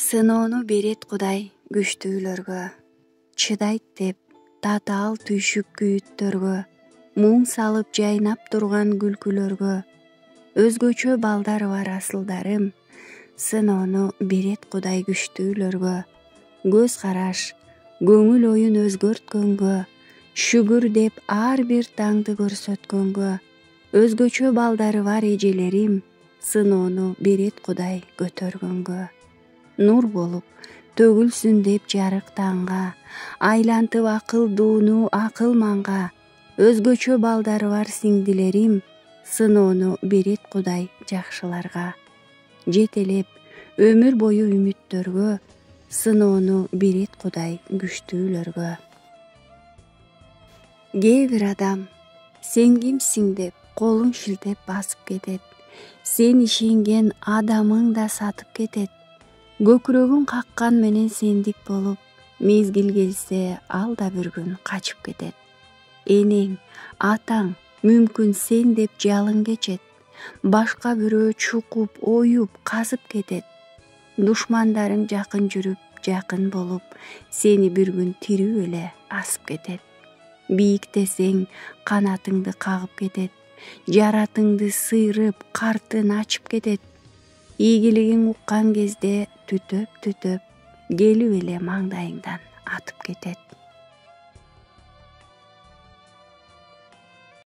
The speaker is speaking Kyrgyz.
Сыноону берет Кудай күчтүүлөргө, чыдайт деп татаал түйшүк күйүттөргө, муң салып жайнап турган күлкүлөргө, өзгөчө балдары бар асылдарым, сыноону берет Кудай күчтүүлөргө, көз караш, көңүл оюн өзгөрткөнгө, шүгүр деп ар бир таңды көрсөткөнгө, өзгөчө балдары бар эжелерим, сыноону берет Кудай көтөргөнгө. Нур болуп төгүлсүн деп жарык таңга, айлантып акылдууну акылманга, өзгөчө балдары бар сиңдилерим, сыноону берет Кудай жакшыларга. Жетелеп өмүр бою үмүттөргө, сыноону берет Кудай күчтүүлөргө. Кээ бир адам сен кимсиң деп колун шилтеп басып кетет, сен ишенген адамың да сатып кетет. Көкүрөгүн каккан менен сендик болуп, мезгил келсе ал да бир күн качып кетет. Энең, атаң мүмкүн сен деп жалын кечет, башка бирөө чукуп, оюп, казып кетет. Душмандарың жакын жүрүп, жакын болуп, сени бир күн тирүү эле асып кетет. Бийиктесең канатыңды кагып кетет, жаратыңды сыйрып, картын ачып кетет. Ийгилигиң уккан кезде түтөп келип эле маңдайыңдан атып кетет.